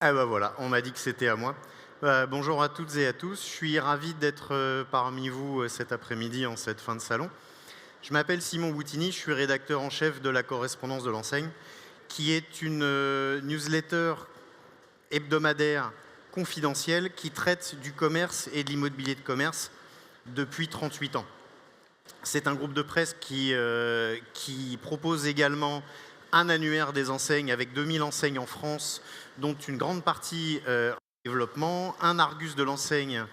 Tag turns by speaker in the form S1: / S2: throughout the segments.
S1: Ah bah voilà, on m'a dit que c'était à moi. Bonjour à toutes et à tous, je suis ravi d'être parmi vous cet après-midi en cette fin de salon. Je m'appelle Simon Boutini, je suis rédacteur en chef de la correspondance de l'enseigne, qui est une newsletter hebdomadaire confidentielle qui traite du commerce et de l'immobilier de commerce depuis 38 ans. C'est un groupe de presse qui propose également un annuaire des enseignes avec 2000 enseignes en France, dont une grande partie en développement, un Argus de l'enseigne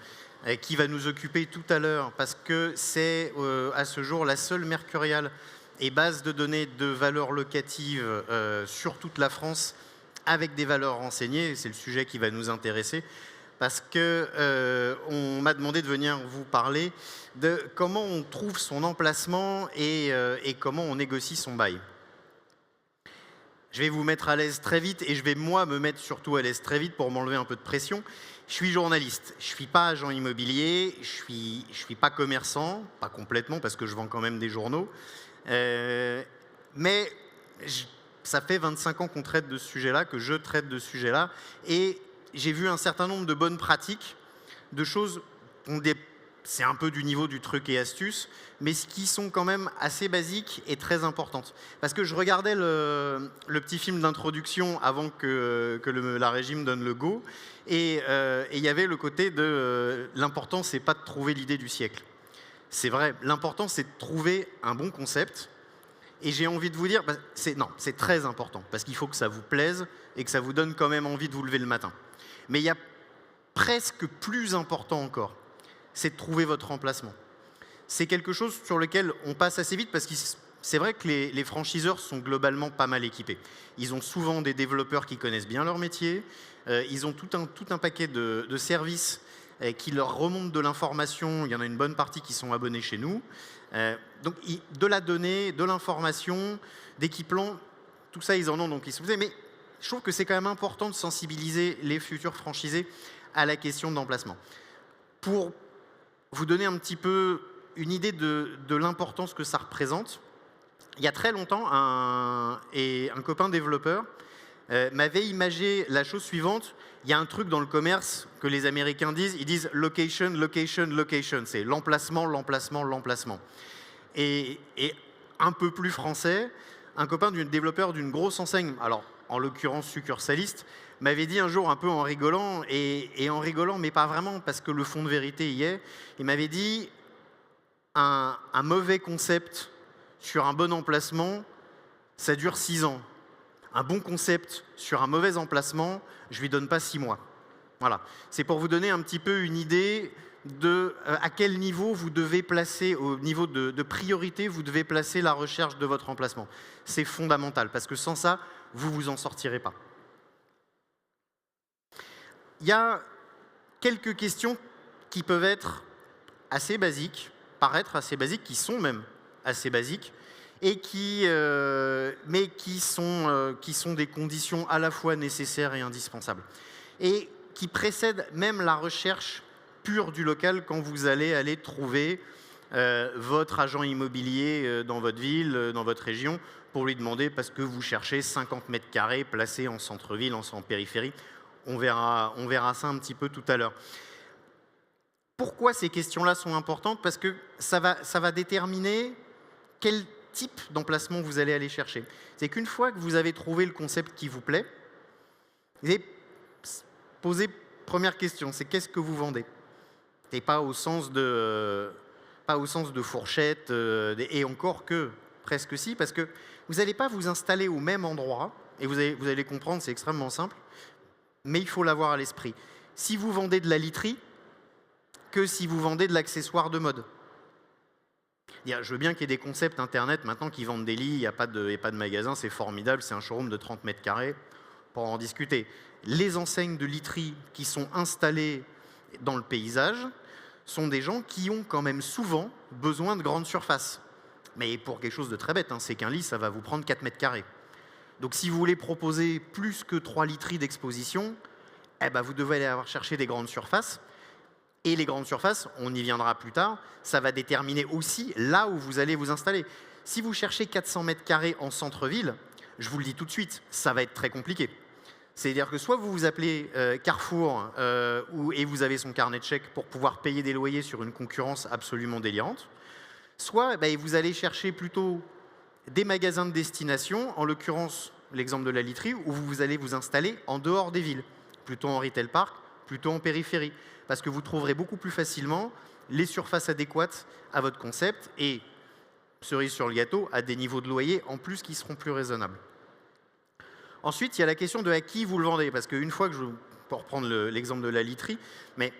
S1: qui va nous occuper tout à l'heure parce que c'est à ce jour la seule mercuriale et base de données de valeurs locatives sur toute la France avec des valeurs renseignées, c'est le sujet qui va nous intéresser parce qu'on m'a demandé de venir vous parler de comment on trouve son emplacement et comment on négocie son bail. Je vais vous mettre à l'aise très vite et je vais moi me mettre surtout à l'aise très vite pour m'enlever un peu de pression. Je suis journaliste, je ne suis pas agent immobilier, je suis pas commerçant, pas complètement parce que je vends quand même des journaux, mais ça fait 25 ans qu'on traite de ce sujet-là, que je traite de ce sujet-là, et j'ai vu un certain nombre de bonnes pratiques, de choses, c'est un peu du niveau du truc et astuce, mais qui sont quand même assez basiques et très importantes. Parce que je regardais le petit film d'introduction avant que la régie me donne le go, et il y avait le côté de l'important, c'est pas de trouver l'idée du siècle. C'est vrai, l'important, c'est de trouver un bon concept. Et j'ai envie de vous dire, c'est très important, parce qu'il faut que ça vous plaise et que ça vous donne quand même envie de vous lever le matin. Mais il y a presque plus important encore, c'est de trouver votre emplacement. C'est quelque chose sur lequel on passe assez vite, parce que c'est vrai que les franchiseurs sont globalement pas mal équipés. Ils ont souvent des développeurs qui connaissent bien leur métier, ils ont tout un paquet de services qui leur remontent de l'information. Il y en a une bonne partie qui sont abonnés chez nous. Donc de la donnée, de l'information, d'équipements, tout ça ils en ont, donc ils se faisaient. Mais je trouve que c'est quand même important de sensibiliser les futurs franchisés à la question d'emplacement. Pour vous donner un petit peu une idée de l'importance que ça représente, il y a très longtemps, un copain développeur m'avait imagé la chose suivante. Il y a un truc dans le commerce que les Américains disent, ils disent location, location, location. C'est l'emplacement, l'emplacement, l'emplacement. Et un peu plus français, un copain d'un développeur d'une grosse enseigne, alors en l'occurrence succursaliste, m'avait dit un jour un peu en rigolant, et en rigolant mais pas vraiment parce que le fond de vérité y est, il m'avait dit un mauvais concept sur un bon emplacement, ça dure 6 ans. Un bon concept sur un mauvais emplacement, je ne lui donne pas 6 mois. Voilà. C'est pour vous donner un petit peu une idée de à quel niveau vous devez placer, au niveau de priorité, vous devez placer la recherche de votre emplacement. C'est fondamental, parce que sans ça, vous ne vous en sortirez pas. Il y a quelques questions qui peuvent être assez basiques, paraître assez basiques, qui sont même assez basiques, et mais qui sont des conditions à la fois nécessaires et indispensables, et qui précèdent même la recherche pure du local quand vous allez aller trouver votre agent immobilier dans votre ville, dans votre région, pour lui demander, parce que vous cherchez 50 mètres carrés placés en centre-ville, en périphérie. On verra ça un petit peu tout à l'heure. Pourquoi ces questions-là sont importantes? Parce que ça va déterminer quel type d'emplacement vous allez aller chercher. C'est qu'une fois que vous avez trouvé le concept qui vous plaît, vous allez poser première question, c'est qu'est-ce que vous vendez? Et pas au sens de fourchette, et encore que, presque si, parce que vous n'allez pas vous installer au même endroit, et vous allez comprendre, c'est extrêmement simple, mais il faut l'avoir à l'esprit. Si vous vendez de la literie, que si vous vendez de l'accessoire de mode. Je veux bien qu'il y ait des concepts internet maintenant qui vendent des lits, il n'y a pas de magasin, c'est formidable, c'est un showroom de 30 mètres carrés, pour en discuter. Les enseignes de literie qui sont installées dans le paysage sont des gens qui ont quand même souvent besoin de grandes surfaces. Mais pour quelque chose de très bête, c'est qu'un lit, ça va vous prendre 4 mètres carrés. Donc si vous voulez proposer plus que 3 literies d'exposition, vous devez aller chercher des grandes surfaces. Et les grandes surfaces, on y viendra plus tard, ça va déterminer aussi là où vous allez vous installer. Si vous cherchez 400 mètres carrés en centre-ville, je vous le dis tout de suite, ça va être très compliqué. C'est-à-dire que soit vous vous appelez Carrefour et vous avez son carnet de chèques pour pouvoir payer des loyers sur une concurrence absolument délirante, soit vous allez chercher plutôt des magasins de destination, en l'occurrence l'exemple de la literie, où vous allez vous installer en dehors des villes, plutôt en retail park, plutôt en périphérie, parce que vous trouverez beaucoup plus facilement les surfaces adéquates à votre concept et, cerise sur le gâteau, à des niveaux de loyer en plus qui seront plus raisonnables. Ensuite, il y a la question de à qui vous le vendez, parce qu'une fois que pour reprendre l'exemple de la literie, mais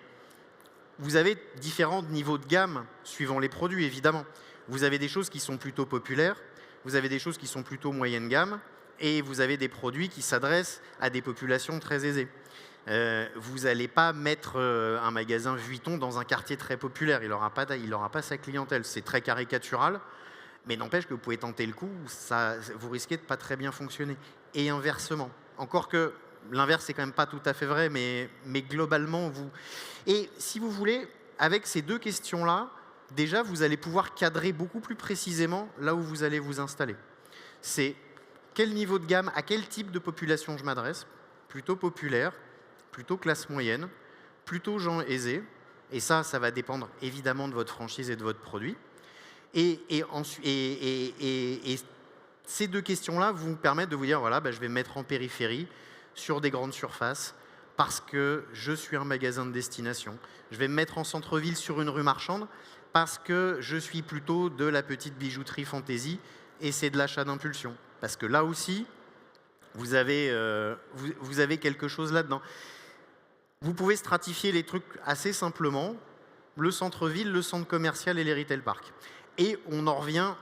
S1: vous avez différents niveaux de gamme suivant les produits, évidemment. Vous avez des choses qui sont plutôt populaires, vous avez des choses qui sont plutôt moyenne gamme, et vous avez des produits qui s'adressent à des populations très aisées. Vous n'allez pas mettre un magasin Vuitton dans un quartier très populaire, il n'aura pas sa clientèle, c'est très caricatural, mais n'empêche que vous pouvez tenter le coup, vous risquez de ne pas très bien fonctionner. Et inversement. Encore que l'inverse, c'est quand même pas tout à fait vrai, mais globalement, vous... Et si vous voulez, avec ces deux questions-là, déjà, vous allez pouvoir cadrer beaucoup plus précisément là où vous allez vous installer. C'est quel niveau de gamme, à quel type de population je m'adresse, plutôt populaire, plutôt classe moyenne, plutôt gens aisés, et ça va dépendre évidemment de votre franchise et de votre produit. Et ces deux questions-là vous permettent de vous dire, voilà, je vais me mettre en périphérie, sur des grandes surfaces, parce que je suis un magasin de destination. Je vais me mettre en centre-ville sur une rue marchande, parce que je suis plutôt de la petite bijouterie fantaisie, et c'est de l'achat d'impulsion. Parce que là aussi, vous avez quelque chose là-dedans. Vous pouvez stratifier les trucs assez simplement, le centre-ville, le centre commercial et les retail parks. Et on en revient,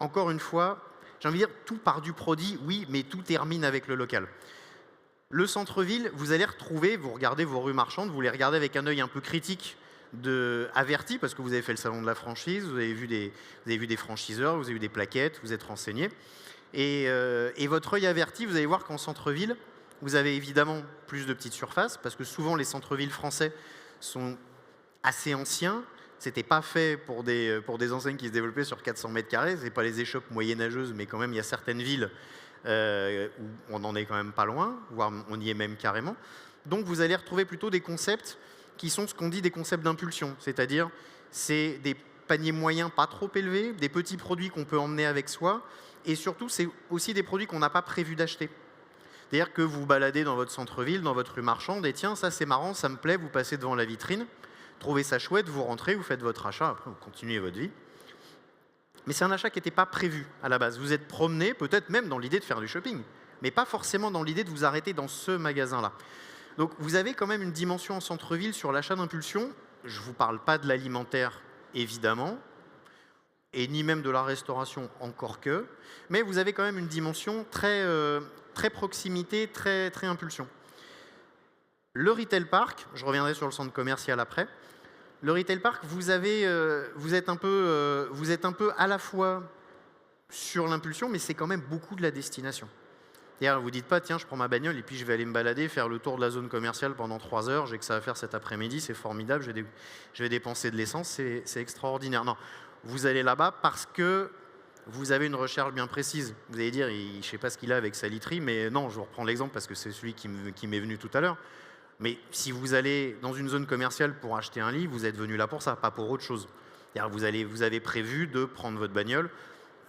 S1: encore une fois, j'ai envie de dire, tout part du produit, oui, mais tout termine avec le local. Le centre-ville, vous allez retrouver, vous regardez vos rues marchandes, vous les regardez avec un œil un peu critique, averti, parce que vous avez fait le salon de la franchise, vous avez vu des franchiseurs, vous avez vu des plaquettes, vous êtes renseigné. Et votre œil averti, vous allez voir qu'en centre-ville, vous avez évidemment plus de petites surfaces, parce que souvent les centres-villes français sont assez anciens. C'était pas fait pour des enseignes qui se développaient sur 400 mètres carrés. Ce n'est pas les échoppes moyenâgeuses, mais quand même, il y a certaines villes où on n'en est quand même pas loin, voire on y est même carrément. Donc, vous allez retrouver plutôt des concepts qui sont ce qu'on dit des concepts d'impulsion, c'est-à-dire c'est des paniers moyens pas trop élevés, des petits produits qu'on peut emmener avec soi, et surtout, c'est aussi des produits qu'on n'a pas prévu d'acheter. C'est-à-dire que vous baladez dans votre centre-ville, dans votre rue marchande, et tiens, ça c'est marrant, ça me plaît, vous passez devant la vitrine, trouvez ça chouette, vous rentrez, vous faites votre achat, après vous continuez votre vie. Mais c'est un achat qui n'était pas prévu à la base. Vous êtes promené, peut-être même dans l'idée de faire du shopping, mais pas forcément dans l'idée de vous arrêter dans ce magasin-là. Donc vous avez quand même une dimension en centre-ville sur l'achat d'impulsion. Je ne vous parle pas de l'alimentaire, évidemment, et ni même de la restauration, encore que, mais vous avez quand même une dimension très proximité, très impulsion. Le retail park, je reviendrai sur le centre commercial après. Le retail park, vous êtes un peu à la fois sur l'impulsion, mais c'est quand même beaucoup de la destination. C'est-à-dire, vous ne dites pas, tiens, je prends ma bagnole et puis je vais aller me balader, faire le tour de la zone commerciale pendant 3 heures, j'ai que ça à faire cet après-midi, c'est formidable, je vais dépenser de l'essence, c'est extraordinaire. Non, vous allez là-bas parce que vous avez une recherche bien précise. Vous allez dire, je ne sais pas ce qu'il a avec sa literie, mais non, je vous reprends l'exemple parce que c'est celui qui m'est venu tout à l'heure. Mais si vous allez dans une zone commerciale pour acheter un lit, vous êtes venu là pour ça, pas pour autre chose. Vous avez prévu de prendre votre bagnole,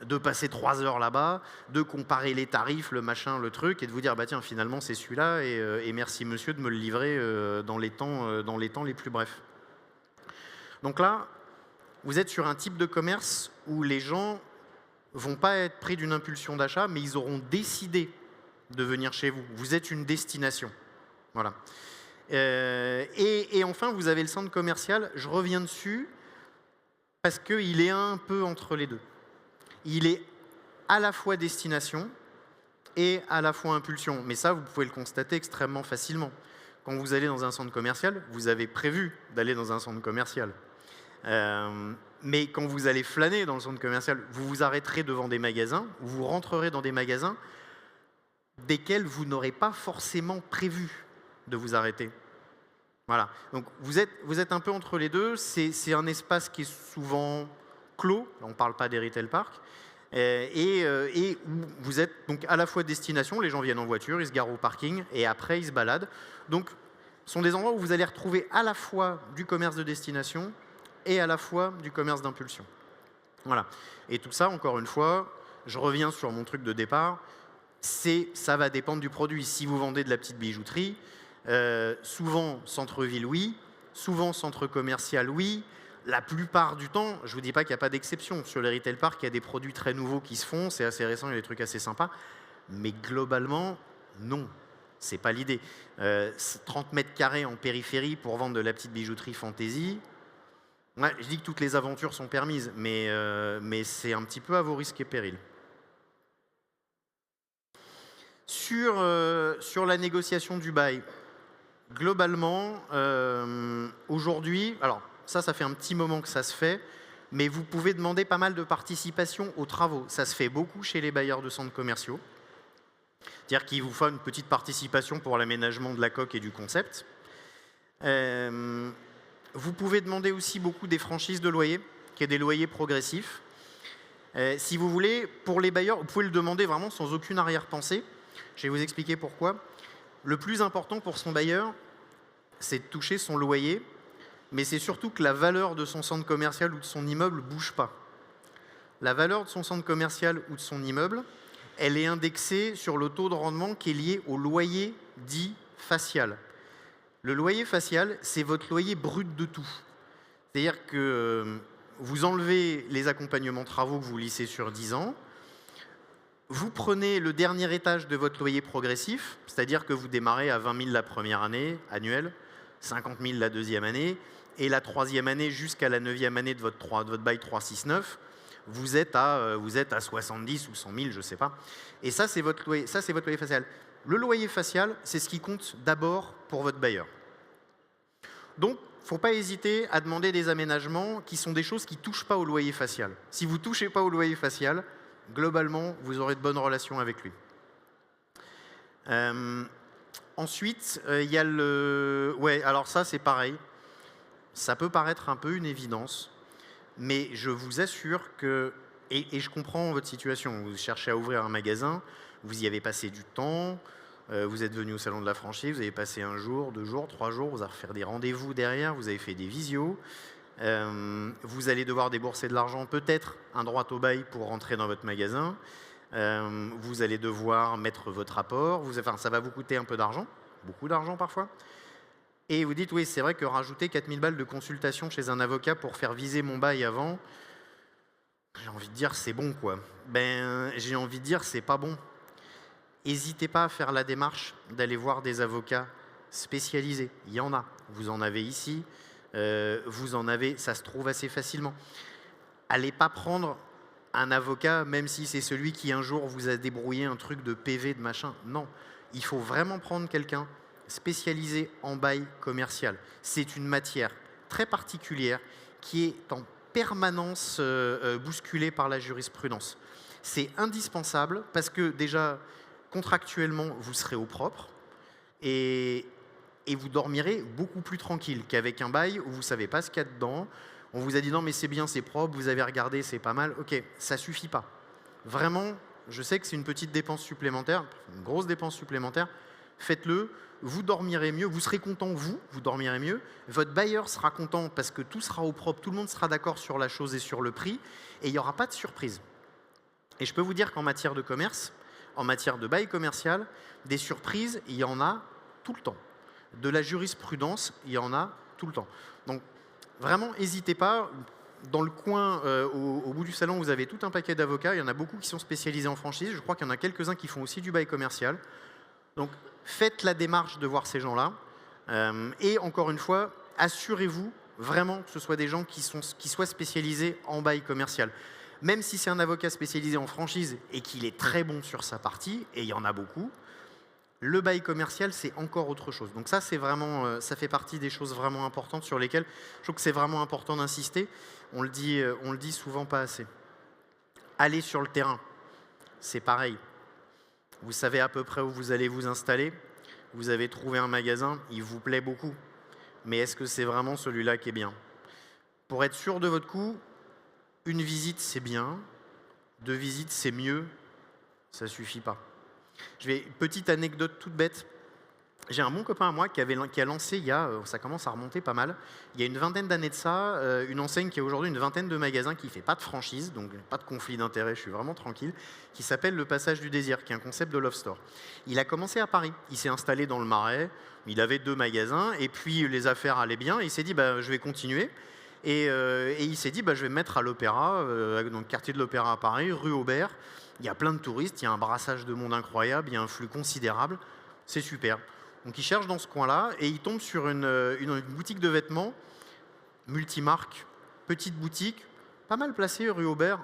S1: de passer 3 heures là-bas, de comparer les tarifs, le machin, le truc, et de vous dire, bah tiens, finalement, c'est celui-là, et merci monsieur de me le livrer dans les temps les plus brefs. Donc là, vous êtes sur un type de commerce où les gens vont pas être pris d'une impulsion d'achat, mais ils auront décidé de venir chez vous. Vous êtes une destination. Voilà. Et enfin, vous avez le centre commercial. Je reviens dessus parce qu'il est un peu entre les deux. Il est à la fois destination et à la fois impulsion. Mais ça, vous pouvez le constater extrêmement facilement. Quand vous allez dans un centre commercial, vous avez prévu d'aller dans un centre commercial. Mais quand vous allez flâner dans le centre commercial, vous vous arrêterez devant des magasins, ou vous rentrerez dans des magasins desquels vous n'aurez pas forcément prévu de vous arrêter. Voilà. Donc vous êtes un peu entre les deux. C'est un espace qui est souvent clos. On ne parle pas des retail parks. et où vous êtes donc à la fois destination, les gens viennent en voiture, ils se garent au parking et après ils se baladent. Donc ce sont des endroits où vous allez retrouver à la fois du commerce de destination et à la fois du commerce d'impulsion. Voilà. Et tout ça, encore une fois, je reviens sur mon truc de départ, ça va dépendre du produit. Si vous vendez de la petite bijouterie, souvent centre-ville, oui, souvent centre commercial, oui. La plupart du temps, je ne vous dis pas qu'il n'y a pas d'exception. Sur les retail parks, il y a des produits très nouveaux qui se font, c'est assez récent, il y a des trucs assez sympas. Mais globalement, non, c'est pas l'idée. 30 mètres carrés en périphérie pour vendre de la petite bijouterie fantaisie, ouais, je dis que toutes les aventures sont permises, mais c'est un petit peu à vos risques et périls. Sur la négociation du bail, globalement, aujourd'hui, alors ça fait un petit moment que ça se fait, mais vous pouvez demander pas mal de participation aux travaux. Ça se fait beaucoup chez les bailleurs de centres commerciaux. C'est-à-dire qu'ils vous font une petite participation pour l'aménagement de la coque et du concept. Vous pouvez demander aussi beaucoup des franchises de loyer, qui est des loyers progressifs. Si vous voulez, pour les bailleurs, vous pouvez le demander vraiment sans aucune arrière-pensée. Je vais vous expliquer pourquoi. Le plus important pour son bailleur, c'est de toucher son loyer, mais c'est surtout que la valeur de son centre commercial ou de son immeuble ne bouge pas. La valeur de son centre commercial ou de son immeuble, elle est indexée sur le taux de rendement qui est lié au loyer dit facial. Le loyer facial, c'est votre loyer brut de tout. C'est-à-dire que vous enlevez les accompagnements travaux que vous lissez sur 10 ans, vous prenez le dernier étage de votre loyer progressif, c'est-à-dire que vous démarrez à 20 000 la première année annuelle, 50 000 la deuxième année, et la troisième année jusqu'à la 9e année de votre bail 369, vous êtes à 70 ou 100 000, je ne sais pas. Et ça, c'est votre loyer facial. Le loyer facial, c'est ce qui compte d'abord pour votre bailleur. Donc, il ne faut pas hésiter à demander des aménagements qui sont des choses qui ne touchent pas au loyer facial. Si vous ne touchez pas au loyer facial, globalement, vous aurez de bonnes relations avec lui. Ensuite, il y a le... Ouais, alors ça, c'est pareil. Ça peut paraître un peu une évidence, mais je vous assure que... Et je comprends votre situation. Vous cherchez à ouvrir un magasin, vous y avez passé du temps, vous êtes venu au salon de la franchise, vous avez passé 1 jour, 2 jours, 3 jours, vous avez fait des rendez-vous derrière, vous avez fait des visios. Vous allez devoir débourser de l'argent, peut-être un droit au bail pour rentrer dans votre magasin. Vous allez devoir mettre votre apport. Enfin, ça va vous coûter un peu d'argent, beaucoup d'argent parfois. Et vous dites, oui, c'est vrai que rajouter 4 000 balles de consultation chez un avocat pour faire viser mon bail avant, j'ai envie de dire, c'est bon, quoi. J'ai envie de dire, c'est pas bon. N'hésitez pas à faire la démarche d'aller voir des avocats spécialisés. Il y en a. Vous en avez ici. Vous en avez, ça se trouve assez facilement. Allez pas prendre un avocat, même si c'est celui qui un jour vous a débrouillé un truc de PV, de machin. Non, il faut vraiment prendre quelqu'un spécialisé en bail commercial. C'est une matière très particulière qui est en permanence bousculée par la jurisprudence. C'est indispensable parce que déjà, contractuellement, vous serez au propre et vous dormirez beaucoup plus tranquille qu'avec un bail où vous ne savez pas ce qu'il y a dedans. On vous a dit non mais c'est bien, c'est propre, vous avez regardé, c'est pas mal. Ok, ça ne suffit pas. Vraiment, je sais que c'est une petite dépense supplémentaire, une grosse dépense supplémentaire. Faites-le, vous dormirez mieux, vous serez content, vous dormirez mieux. Votre bailleur sera content parce que tout sera au propre, tout le monde sera d'accord sur la chose et sur le prix et il n'y aura pas de surprise. Et je peux vous dire qu'en matière de commerce, en matière de bail commercial, des surprises, il y en a tout le temps. De la jurisprudence, il y en a tout le temps. Donc, vraiment, n'hésitez pas. Dans le coin, au bout du salon, vous avez tout un paquet d'avocats. Il y en a beaucoup qui sont spécialisés en franchise. Je crois qu'il y en a quelques-uns qui font aussi du bail commercial. Donc, faites la démarche de voir ces gens-là. Et encore une fois, assurez-vous vraiment que ce soit des gens qui soient spécialisés en bail commercial. Même si c'est un avocat spécialisé en franchise et qu'il est très bon sur sa partie, et il y en a beaucoup, le bail commercial, c'est encore autre chose. Donc ça, c'est vraiment, ça fait partie des choses vraiment importantes sur lesquelles je trouve que c'est vraiment important d'insister. On le dit souvent pas assez. Allez sur le terrain, c'est pareil. Vous savez à peu près où vous allez vous installer. Vous avez trouvé un magasin, il vous plaît beaucoup. Mais est-ce que c'est vraiment celui-là qui est bien? Pour être sûr de votre coup, une visite, c'est bien. 2 visites, c'est mieux, ça suffit pas. Petite anecdote toute bête. J'ai un bon copain à moi qui a lancé ça commence à remonter pas mal, il y a une vingtaine d'années de ça, une enseigne qui a aujourd'hui une vingtaine de magasins, qui ne fait pas de franchise, donc pas de conflit d'intérêt, je suis vraiment tranquille, qui s'appelle le Passage du Désir, qui est un concept de Love Store. Il a commencé à Paris, il s'est installé dans le Marais, il avait 2 magasins, et puis les affaires allaient bien, et il s'est dit je vais continuer. Et il s'est dit, je vais me mettre à l'Opéra, dans le quartier de l'Opéra à Paris, rue Aubert. Il y a plein de touristes, il y a un brassage de monde incroyable, il y a un flux considérable, c'est super. Donc il cherche dans ce coin-là et il tombe sur une boutique de vêtements, multimarque, petite boutique, pas mal placée rue Aubert,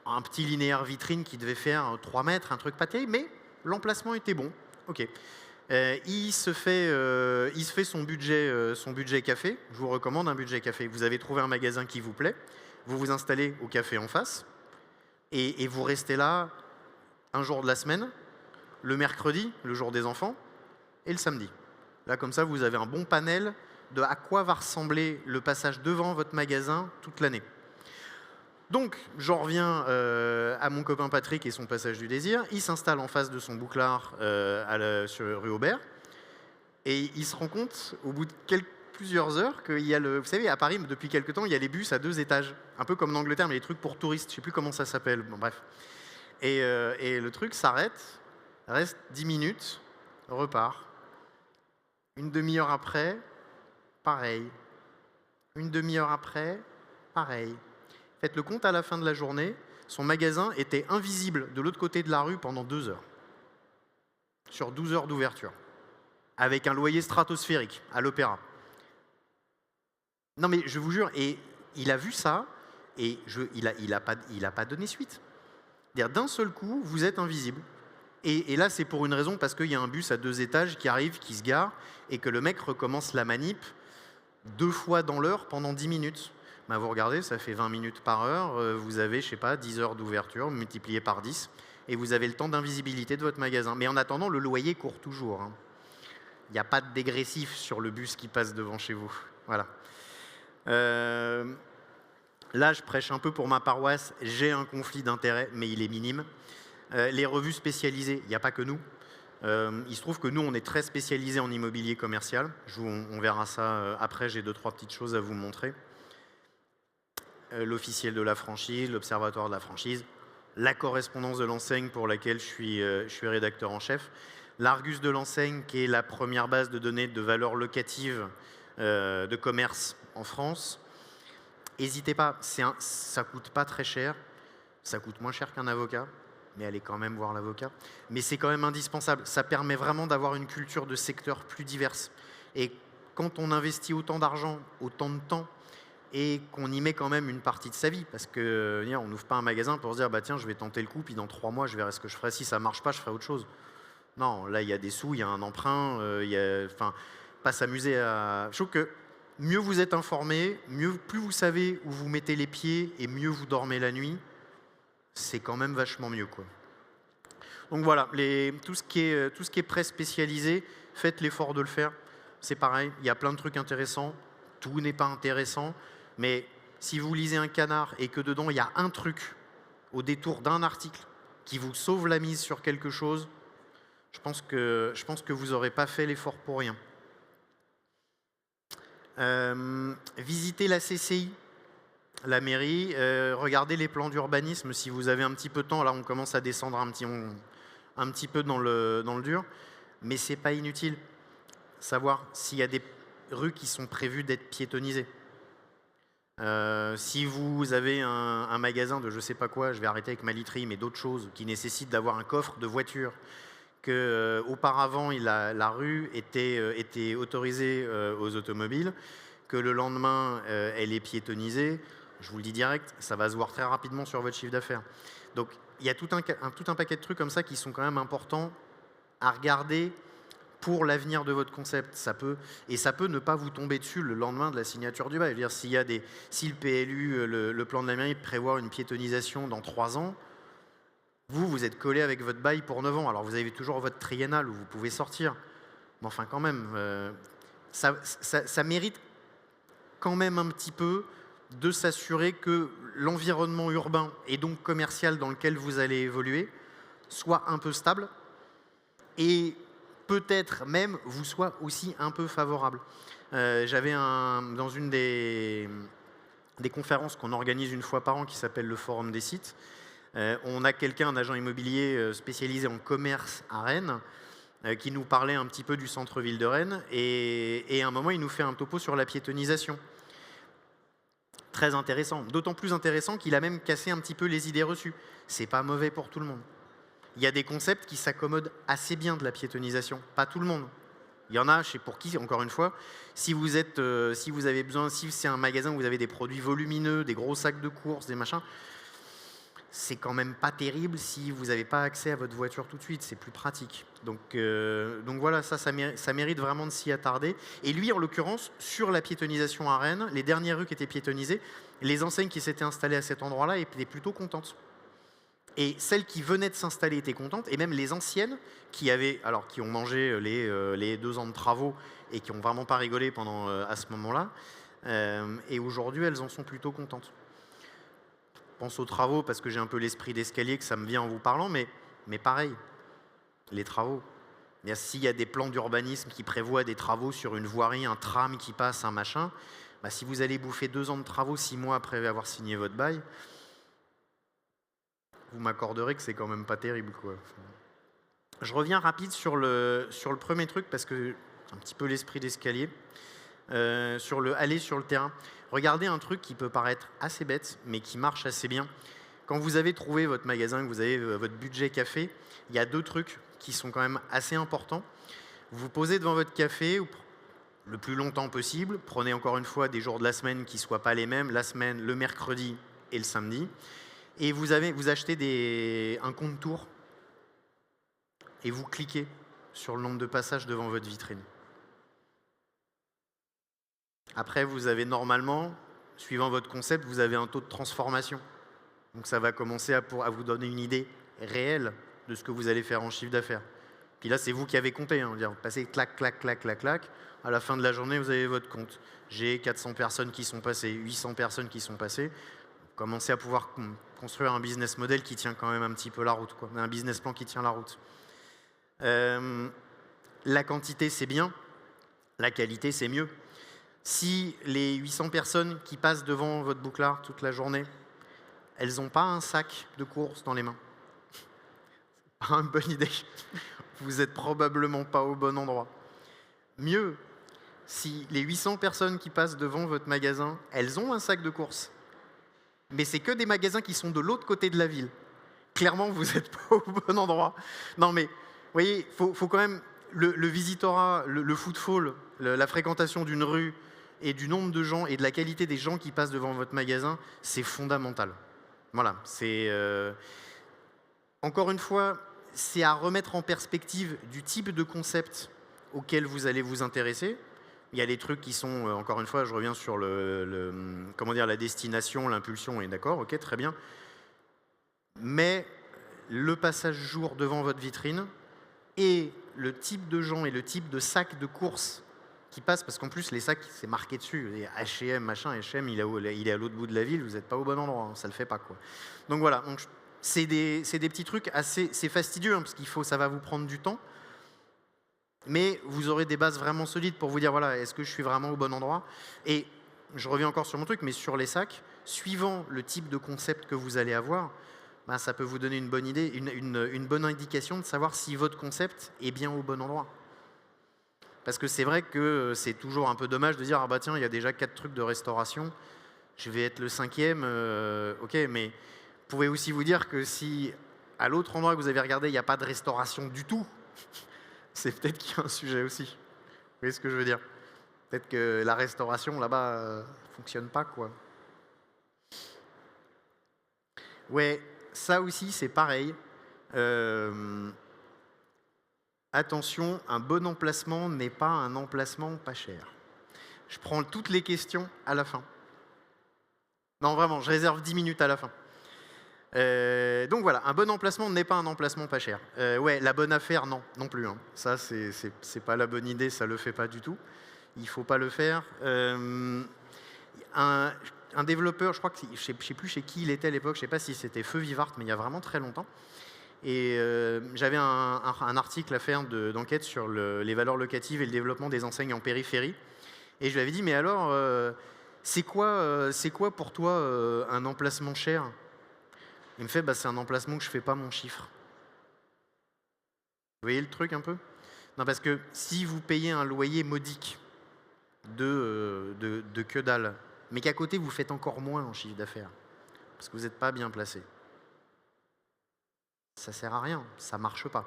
S1: un petit linéaire vitrine qui devait faire 3 mètres, un truc pas terrible, mais l'emplacement était bon. Ok. Il se fait son budget café. Je vous recommande un budget café. Vous avez trouvé un magasin qui vous plaît, vous vous installez au café en face et vous restez là un jour de la semaine, le mercredi, le jour des enfants, et le samedi. Là, comme ça, vous avez un bon panel de à quoi va ressembler le passage devant votre magasin toute l'année. Donc, j'en reviens à mon copain Patrick et son Passage du Désir. Il s'installe en face de son bouclard sur rue Aubert. Et il se rend compte, au bout de plusieurs heures, qu'il y a vous savez, à Paris, depuis quelques temps, il y a les bus à 2 étages. Un peu comme en Angleterre, mais les trucs pour touristes. Je ne sais plus comment ça s'appelle. Bon, bref. Et le truc s'arrête, reste 10 minutes, repart. Une demi-heure après, pareil. Une demi-heure après, pareil. Faites le compte à la fin de la journée, son magasin était invisible de l'autre côté de la rue pendant 2 heures. Sur 12 heures d'ouverture. Avec un loyer stratosphérique à l'Opéra. Non mais je vous jure, et il a vu ça, et il a pas donné suite. D'un seul coup, vous êtes invisible. Et là, c'est pour une raison, parce qu'il y a un bus à 2 étages qui arrive, qui se gare, et que le mec recommence la manip 2 fois dans l'heure pendant 10 minutes. Vous regardez, ça fait 20 minutes par heure, vous avez, je sais pas, 10 heures d'ouverture multiplié par 10, et vous avez le temps d'invisibilité de votre magasin. Mais en attendant, le loyer court toujours. Hein. Il n'y a pas de dégressif sur le bus qui passe devant chez vous. Voilà. Là, je prêche un peu pour ma paroisse, j'ai un conflit d'intérêts, mais il est minime. Les revues spécialisées, il n'y a pas que nous. Il se trouve que nous, on est très spécialisés en immobilier commercial. On verra ça après, j'ai 2-3 petites choses à vous montrer. L'officiel de la franchise, l'observatoire de la franchise, la correspondance de l'enseigne pour laquelle je suis rédacteur en chef, l'Argus de l'enseigne qui est la première base de données de valeur locative de commerce en France. N'hésitez pas, ça coûte pas très cher, ça coûte moins cher qu'un avocat, mais allez quand même voir l'avocat. Mais c'est quand même indispensable, ça permet vraiment d'avoir une culture de secteur plus diverse. Et quand on investit autant d'argent, autant de temps, et qu'on y met quand même une partie de sa vie, parce que on n'ouvre pas un magasin pour se dire tiens, je vais tenter le coup, puis dans 3 mois je verrai ce que je ferai, si ça marche pas je ferai autre chose. Non, là il y a des sous, il y a un emprunt, pas s'amuser à... Je trouve que mieux vous êtes informé, plus vous savez où vous mettez les pieds et mieux vous dormez la nuit, c'est quand même vachement mieux, quoi. Donc voilà, tout ce qui est presse spécialisée, faites l'effort de le faire. C'est pareil, il y a plein de trucs intéressants, tout n'est pas intéressant. Mais si vous lisez un Canard et que dedans il y a un truc au détour d'un article qui vous sauve la mise sur quelque chose, je pense que vous n'aurez pas fait l'effort pour rien. Visitez la CCI, la mairie, regardez les plans d'urbanisme si vous avez un petit peu de temps. Là, on commence à descendre un petit peu dans le dur, mais c'est pas inutile. Savoir s'il y a des rues qui sont prévues d'être piétonnisées. Si vous avez un magasin de je sais pas quoi, je vais arrêter avec ma literie, mais d'autres choses qui nécessitent d'avoir un coffre de voiture, que auparavant la rue était autorisée aux automobiles, que le lendemain elle est piétonnisée, je vous le dis direct, ça va se voir très rapidement sur votre chiffre d'affaires. Donc il y a tout un paquet de trucs comme ça qui sont quand même importants à regarder pour l'avenir de votre concept. Ça peut ne pas vous tomber dessus le lendemain de la signature du bail. Si le PLU, le plan de la mairie prévoit une piétonisation dans 3 ans, vous êtes collé avec votre bail pour 9 ans. Alors vous avez toujours votre triennal où vous pouvez sortir. Mais enfin quand même, ça mérite quand même un petit peu de s'assurer que l'environnement urbain et donc commercial dans lequel vous allez évoluer soit un peu stable et peut-être même vous soit aussi un peu favorable. J'avais dans une des conférences qu'on organise une fois par an qui s'appelle le Forum des sites, on a quelqu'un, un agent immobilier spécialisé en commerce à Rennes, qui nous parlait un petit peu du centre-ville de Rennes et à un moment il nous fait un topo sur la piétonisation. Très intéressant, d'autant plus intéressant qu'il a même cassé un petit peu les idées reçues. C'est pas mauvais pour tout le monde. Il y a des concepts qui s'accommodent assez bien de la piétonisation, pas tout le monde. Il y en a, je sais pour qui, encore une fois, si vous avez besoin, si c'est un magasin où vous avez des produits volumineux, des gros sacs de courses, des machins, c'est quand même pas terrible si vous n'avez pas accès à votre voiture tout de suite, c'est plus pratique. Donc voilà, ça mérite vraiment de s'y attarder. Et lui, en l'occurrence, sur la piétonisation à Rennes, les dernières rues qui étaient piétonisées, les enseignes qui s'étaient installées à cet endroit-là étaient plutôt contentes. Et celles qui venaient de s'installer étaient contentes, et même les anciennes qui ont mangé les 2 ans de travaux et qui n'ont vraiment pas rigolé à ce moment-là, et aujourd'hui elles en sont plutôt contentes. Je pense aux travaux parce que j'ai un peu l'esprit d'escalier que ça me vient en vous parlant, mais pareil, les travaux. S'il y a des plans d'urbanisme qui prévoient des travaux sur une voirie, un tram qui passe, un machin, si vous allez bouffer 2 ans de travaux 6 mois après avoir signé votre bail, vous m'accorderez que c'est quand même pas terrible, quoi. Je reviens rapide sur le premier truc parce que un petit peu l'esprit d'escalier, sur aller sur le terrain. Regardez un truc qui peut paraître assez bête, mais qui marche assez bien. Quand vous avez trouvé votre magasin, que vous avez votre budget café, il y a 2 trucs qui sont quand même assez importants. Vous vous posez devant votre café le plus longtemps possible. Prenez encore une fois des jours de la semaine qui ne soient pas les mêmes, la semaine, le mercredi et le samedi. Et vous achetez un compte tour et vous cliquez sur le nombre de passages devant votre vitrine. Après, vous avez normalement, suivant votre concept, vous avez un taux de transformation. Donc ça va commencer à vous donner une idée réelle de ce que vous allez faire en chiffre d'affaires. Puis là, c'est vous qui avez compté. Vous passez clac, clac, clac, clac, clac. À la fin de la journée, vous avez votre compte. J'ai 400 personnes qui sont passées, 800 personnes qui sont passées. Commencez à pouvoir construire un business model qui tient quand même un petit peu la route, quoi. Un business plan qui tient la route. La quantité, c'est bien. La qualité, c'est mieux. Si les 800 personnes qui passent devant votre bouclard toute la journée, elles n'ont pas un sac de courses dans les mains, c'est pas une bonne idée. Vous n'êtes probablement pas au bon endroit. Mieux, si les 800 personnes qui passent devant votre magasin, elles ont un sac de courses, mais c'est que des magasins qui sont de l'autre côté de la ville. Clairement, vous n'êtes pas au bon endroit. Non, mais, vous voyez, faut quand même, le visitorat, le footfall, la fréquentation d'une rue et du nombre de gens et de la qualité des gens qui passent devant votre magasin, c'est fondamental. Voilà, encore une fois, c'est à remettre en perspective du type de concept auquel vous allez vous intéresser. Il y a des trucs qui sont, encore une fois, je reviens sur la destination, l'impulsion, et d'accord, ok, très bien. Mais le passage jour devant votre vitrine et le type de gens et le type de sac de courses qui passent, parce qu'en plus, les sacs, c'est marqué dessus. H&M, machin, H&M, il est à l'autre bout de la ville, vous n'êtes pas au bon endroit, hein, ça le fait pas, quoi. Donc voilà, c'est des petits trucs c'est fastidieux, hein, parce ça va vous prendre du temps. Mais vous aurez des bases vraiment solides pour vous dire, voilà, est-ce que je suis vraiment au bon endroit? Et je reviens encore sur mon truc, mais sur les sacs, suivant le type de concept que vous allez avoir, ça peut vous donner une bonne idée, une bonne indication de savoir si votre concept est bien au bon endroit. Parce que c'est vrai que c'est toujours un peu dommage de dire, ah bah tiens, il y a déjà 4 trucs de restauration, je vais être le 5e, ok, mais vous pouvez aussi vous dire que si à l'autre endroit que vous avez regardé, il n'y a pas de restauration du tout, c'est peut-être qu'il y a un sujet aussi. Vous voyez ce que je veux dire? Peut-être que la restauration là-bas fonctionne pas, quoi. Ouais, ça aussi c'est pareil. Attention, un bon emplacement n'est pas un emplacement pas cher. Je prends toutes les questions à la fin. Non, vraiment, je réserve 10 minutes à la fin. Donc voilà, un bon emplacement n'est pas un emplacement pas cher. Ouais, la bonne affaire, non plus. Hein. Ça, c'est pas la bonne idée, ça le fait pas du tout. Il faut pas le faire. un développeur, je crois que je sais plus chez qui il était à l'époque, je sais pas si c'était Feu Vivart, mais il y a vraiment très longtemps. Et j'avais un article à faire d'enquête sur les valeurs locatives et le développement des enseignes en périphérie. Et je lui avais dit, mais alors, c'est quoi pour toi un emplacement cher? Il me fait, bah, c'est un emplacement que je fais pas mon chiffre. Vous voyez le truc un peu? Non, parce que si vous payez un loyer modique de que dalle, mais qu'à côté vous faites encore moins en chiffre d'affaires, parce que vous n'êtes pas bien placé, ça sert à rien, ça marche pas.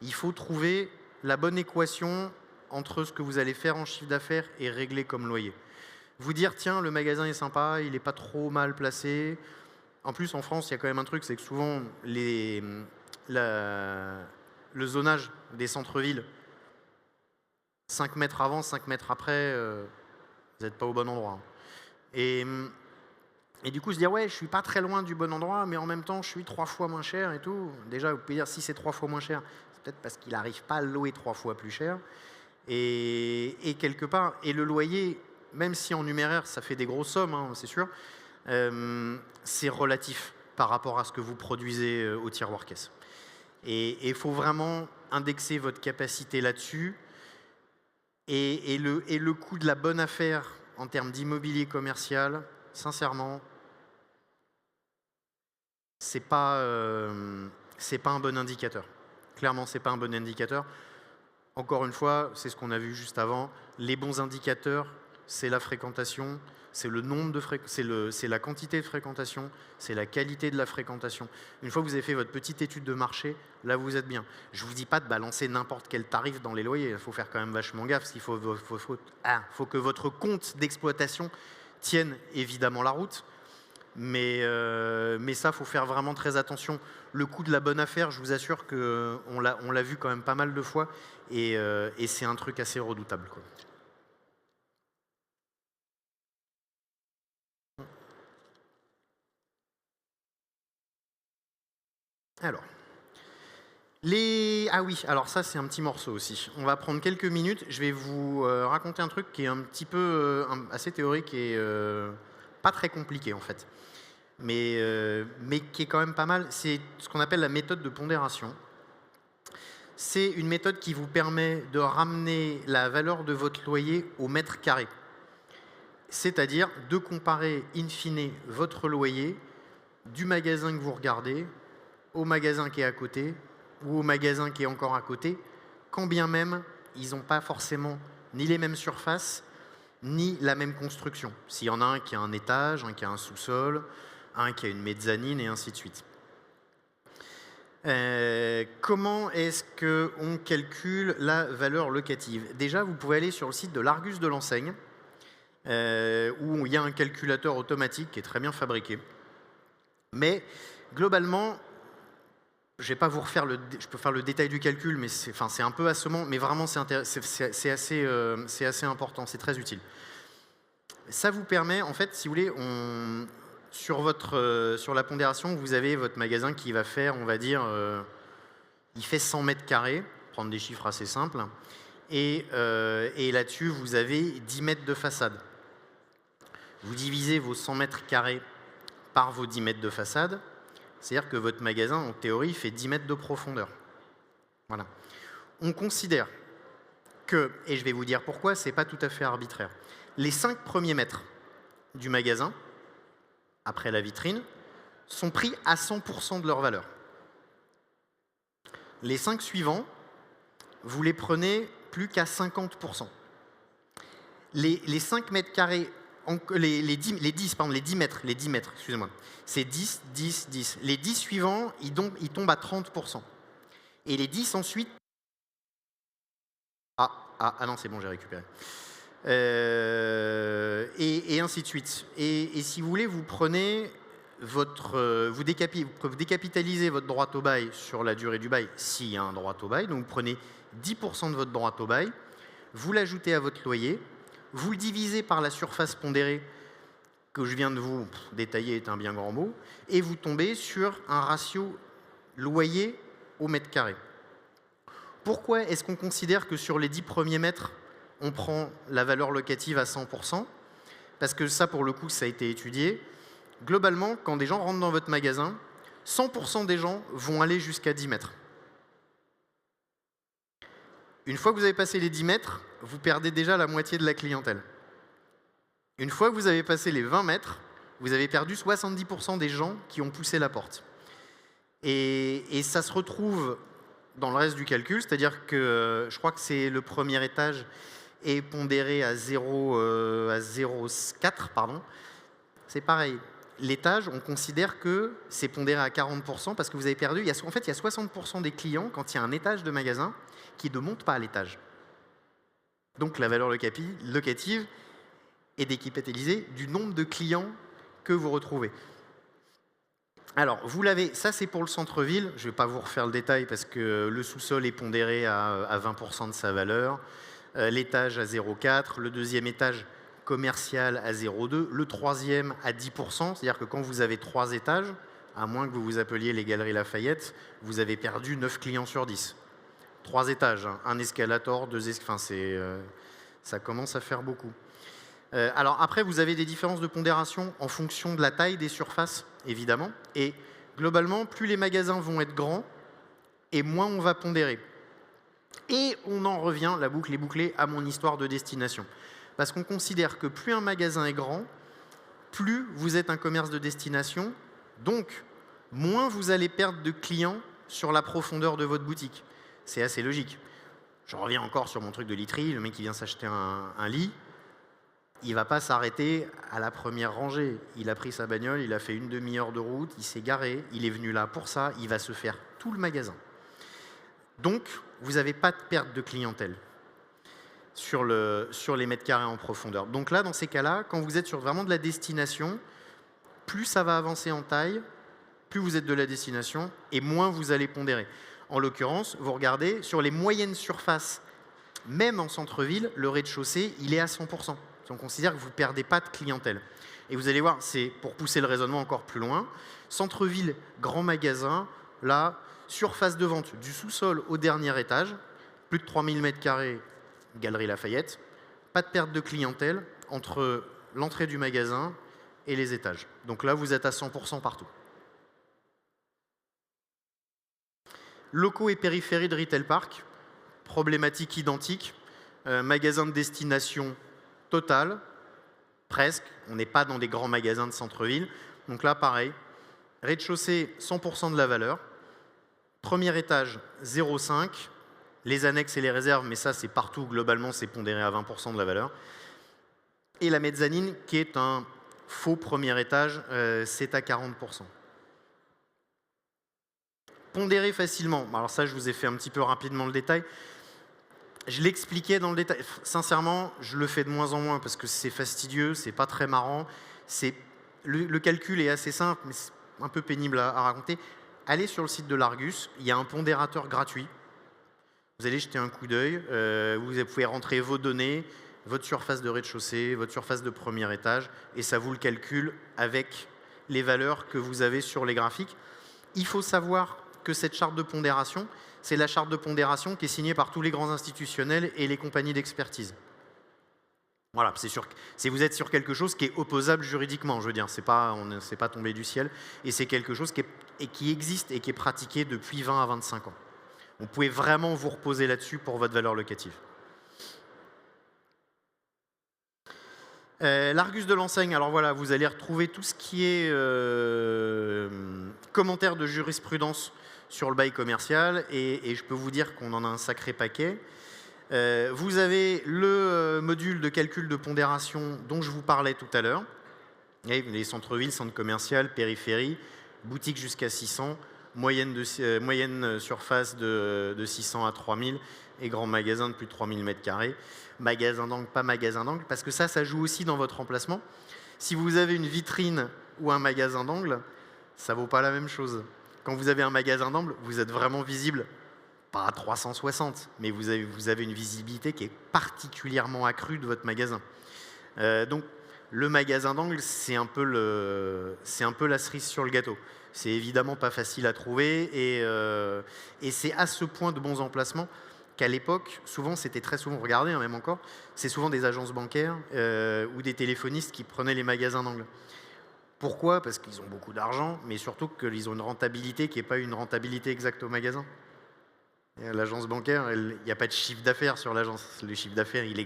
S1: Il faut trouver la bonne équation entre ce que vous allez faire en chiffre d'affaires et régler comme loyer. Vous dire, tiens, le magasin est sympa, il n'est pas trop mal placé. En plus, en France, il y a quand même un truc, c'est que souvent, le zonage des centres-villes, 5 mètres avant, 5 mètres après, vous n'êtes pas au bon endroit. Et du coup, se dire, ouais, je suis pas très loin du bon endroit, mais en même temps, je suis 3 fois moins cher et tout. Déjà, vous pouvez dire, si c'est 3 fois moins cher, c'est peut-être parce qu'il n'arrive pas à louer 3 fois plus cher. Et quelque part, et le loyer, même si en numéraire, ça fait des grosses sommes, hein, c'est sûr, c'est relatif par rapport à ce que vous produisez au tiroir caisse. Et il faut vraiment indexer votre capacité là-dessus. Et le coût de la bonne affaire en termes d'immobilier commercial, sincèrement, c'est pas un bon indicateur. Clairement, c'est pas un bon indicateur. Encore une fois, c'est ce qu'on a vu juste avant. Les bons indicateurs, c'est la fréquentation, c'est le nombre de c'est la quantité de fréquentation, c'est la qualité de la fréquentation. Une fois que vous avez fait votre petite étude de marché, là vous êtes bien. Je ne vous dis pas de balancer n'importe quel tarif dans les loyers, il faut faire quand même vachement gaffe, parce qu'il faut que votre compte d'exploitation tienne évidemment la route. Mais ça, il faut faire vraiment très attention. Le coût de la bonne affaire, je vous assure qu'on l'a vu quand même pas mal de fois, et c'est un truc assez redoutable, quoi. Alors, ah oui, alors ça c'est un petit morceau aussi. On va prendre quelques minutes, je vais vous raconter un truc qui est un petit peu assez théorique et pas très compliqué en fait. Mais qui est quand même pas mal, c'est ce qu'on appelle la méthode de pondération. C'est une méthode qui vous permet de ramener la valeur de votre loyer au mètre carré. C'est-à-dire de comparer in fine votre loyer du magasin que vous regardez au magasin qui est à côté ou au magasin qui est encore à côté, quand bien même ils n'ont pas forcément ni les mêmes surfaces, ni la même construction. S'il y en a un qui a un étage, un qui a un sous-sol, un qui a une mezzanine et ainsi de suite. Comment est-ce qu'on calcule la valeur locative? Déjà, vous pouvez aller sur le site de l'Argus de l'enseigne, où il y a un calculateur automatique qui est très bien fabriqué. Mais globalement, je vais pas vous refaire je peux faire le détail du calcul, mais c'est un peu assommant, mais vraiment c'est assez important, c'est très utile. Ça vous permet, en fait, si vous voulez, sur la pondération, vous avez votre magasin qui va faire, on va dire, il fait 100 mètres carrés, prendre des chiffres assez simples, et là-dessus, vous avez 10 mètres de façade. Vous divisez vos 100 mètres carrés par vos 10 mètres de façade, c'est-à-dire que votre magasin, en théorie, fait 10 mètres de profondeur. Voilà. On considère que, et je vais vous dire pourquoi, c'est pas tout à fait arbitraire, les 5 premiers mètres du magasin, après la vitrine, sont pris à 100% de leur valeur. Les 5 suivants, vous les prenez plus qu'à 50%. Les 5 mètres carrés, les 10 mètres, excusez-moi, c'est 10, 10, 10. Les 10 suivants, ils tombent à 30%. Et les 10 ensuite... Ah non, c'est bon, j'ai récupéré. Et ainsi de suite. Et si vous voulez, vous prenez vous décapitalisez votre droit au bail sur la durée du bail, s'il y a un droit au bail. Donc vous prenez 10% de votre droit au bail, vous l'ajoutez à votre loyer, vous le divisez par la surface pondérée que je viens de vous détailler, est un bien grand mot, et vous tombez sur un ratio loyer au mètre carré. Pourquoi est-ce qu'on considère que sur les 10 premiers mètres, on prend la valeur locative à 100%? parce que ça, pour le coup, ça a été étudié. Globalement, quand des gens rentrent dans votre magasin, 100% des gens vont aller jusqu'à 10 mètres. Une fois que vous avez passé les 10 mètres, vous perdez déjà la moitié de la clientèle. Une fois que vous avez passé les 20 mètres, vous avez perdu 70% des gens qui ont poussé la porte. Et ça se retrouve dans le reste du calcul, c'est-à-dire que je crois que c'est le premier étage est pondéré à 0,4, pardon. C'est pareil. L'étage, on considère que c'est pondéré à 40% parce que vous avez perdu. En fait, il y a 60% des clients, quand il y a un étage de magasin, qui ne montent pas à l'étage. Donc la valeur locative est décapitalisée du nombre de clients que vous retrouvez. Alors, vous l'avez, ça c'est pour le centre-ville, je ne vais pas vous refaire le détail parce que le sous-sol est pondéré à 20% de sa valeur, l'étage à 0,4, le deuxième étage commercial à 0,2, le troisième à 10%, c'est-à-dire que quand vous avez 3 étages, à moins que vous vous appeliez les Galeries Lafayette, vous avez perdu 9 clients sur 10. 3 étages, hein, un escalator, 2 escaliers, enfin ça commence à faire beaucoup. Alors après, vous avez des différences de pondération en fonction de la taille des surfaces, évidemment. Et globalement, plus les magasins vont être grands, et moins on va pondérer. Et on en revient, la boucle est bouclée, à mon histoire de destination. Parce qu'on considère que plus un magasin est grand, plus vous êtes un commerce de destination, donc moins vous allez perdre de clients sur la profondeur de votre boutique. C'est assez logique. Je reviens encore sur mon truc de literie, le mec qui vient s'acheter un lit, il ne va pas s'arrêter à la première rangée. Il a pris sa bagnole, il a fait une demi-heure de route, il s'est garé, il est venu là pour ça, il va se faire tout le magasin. Donc, vous n'avez pas de perte de clientèle sur les mètres carrés en profondeur. Donc là, dans ces cas-là, quand vous êtes sur vraiment de la destination, plus ça va avancer en taille, plus vous êtes de la destination, et moins vous allez pondérer. En l'occurrence, vous regardez, sur les moyennes surfaces, même en centre-ville, le rez-de-chaussée, il est à 100%. On considère que vous ne perdez pas de clientèle. Et vous allez voir, c'est pour pousser le raisonnement encore plus loin, centre-ville, grand magasin, là, surface de vente du sous-sol au dernier étage, plus de 3000 m², Galerie Lafayette, pas de perte de clientèle entre l'entrée du magasin et les étages. Donc là, vous êtes à 100% partout. Locaux et périphérie de Retail Park, problématique identique, magasin de destination total, presque, on n'est pas dans des grands magasins de centre-ville. Donc là, pareil, rez-de-chaussée, 100% de la valeur. Premier étage, 0,5. Les annexes et les réserves, mais ça, c'est partout, globalement, c'est pondéré à 20% de la valeur. Et la mezzanine, qui est un faux premier étage, c'est à 40%. Pondéré facilement. Alors ça, je vous ai fait un petit peu rapidement le détail. Je l'expliquais dans le détail. Sincèrement, je le fais de moins en moins parce que c'est fastidieux, c'est pas très marrant. Le calcul est assez simple, mais c'est un peu pénible à raconter. Allez sur le site de l'Argus, il y a un pondérateur gratuit. Vous allez jeter un coup d'œil, vous pouvez rentrer vos données, votre surface de rez-de-chaussée, votre surface de premier étage, et ça vous le calcule avec les valeurs que vous avez sur les graphiques. Il faut savoir que cette charte de pondération, c'est la charte de pondération qui est signée par tous les grands institutionnels et les compagnies d'expertise. Voilà, vous êtes sur quelque chose qui est opposable juridiquement, je veux dire, c'est pas tombé du ciel, et c'est quelque chose qui existe et qui est pratiqué depuis 20 à 25 ans. Vous pouvez vraiment vous reposer là-dessus pour votre valeur locative. L'Argus de l'enseigne, alors voilà, vous allez retrouver tout ce qui est commentaires de jurisprudence sur le bail commercial, et je peux vous dire qu'on en a un sacré paquet. Vous avez le module de calcul de pondération dont je vous parlais tout à l'heure. Les centres-villes, centres commerciaux, périphérie, boutiques jusqu'à 600, moyenne surface de 600 à 3000 et grands magasins de plus de 3000 m². Magasin d'angle, pas magasin d'angle, parce que ça joue aussi dans votre emplacement. Si vous avez une vitrine ou un magasin d'angle, ça ne vaut pas la même chose. Quand vous avez un magasin d'angle, vous êtes vraiment visible, pas à 360, mais vous avez une visibilité qui est particulièrement accrue de votre magasin. Donc, le magasin d'angle, c'est un peu la cerise sur le gâteau. C'est évidemment pas facile à trouver et c'est à ce point de bons emplacements qu'à l'époque, souvent, c'était très souvent, regardez, hein, même encore, c'est souvent des agences bancaires ou des téléphonistes qui prenaient les magasins d'angle. Pourquoi? Parce qu'ils ont beaucoup d'argent, mais surtout qu'ils ont une rentabilité qui n'est pas une rentabilité exacte au magasin. L'agence bancaire, il n'y a pas de chiffre d'affaires sur l'agence. Le chiffre d'affaires, il est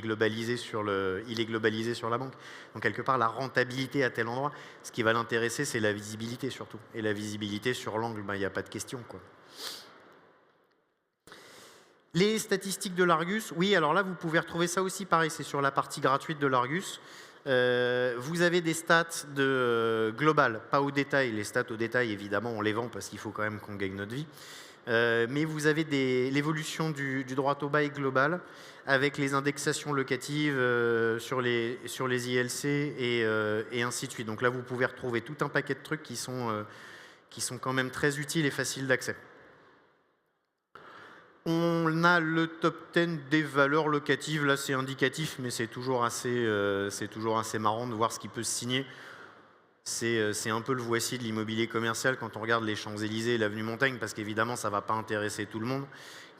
S1: globalisé sur la banque. Donc, quelque part, la rentabilité à tel endroit, ce qui va l'intéresser, c'est la visibilité surtout. Et la visibilité sur l'angle, il n'y a pas de question, quoi. Les statistiques de l'Argus, oui, alors là, vous pouvez retrouver ça aussi, pareil, c'est sur la partie gratuite de l'Argus. Vous avez des stats globales, pas au détail. Les stats au détail, évidemment, on les vend parce qu'il faut quand même qu'on gagne notre vie. Mais vous avez l'évolution du droit au bail global avec les indexations locatives sur les ILC et ainsi de suite. Donc là, vous pouvez retrouver tout un paquet de trucs qui sont quand même très utiles et faciles d'accès. On a le top 10 des valeurs locatives. Là, c'est indicatif, mais c'est toujours assez marrant de voir ce qui peut se signer. C'est un peu le voici de l'immobilier commercial quand on regarde les Champs-Élysées et l'avenue Montaigne, parce qu'évidemment, ça ne va pas intéresser tout le monde,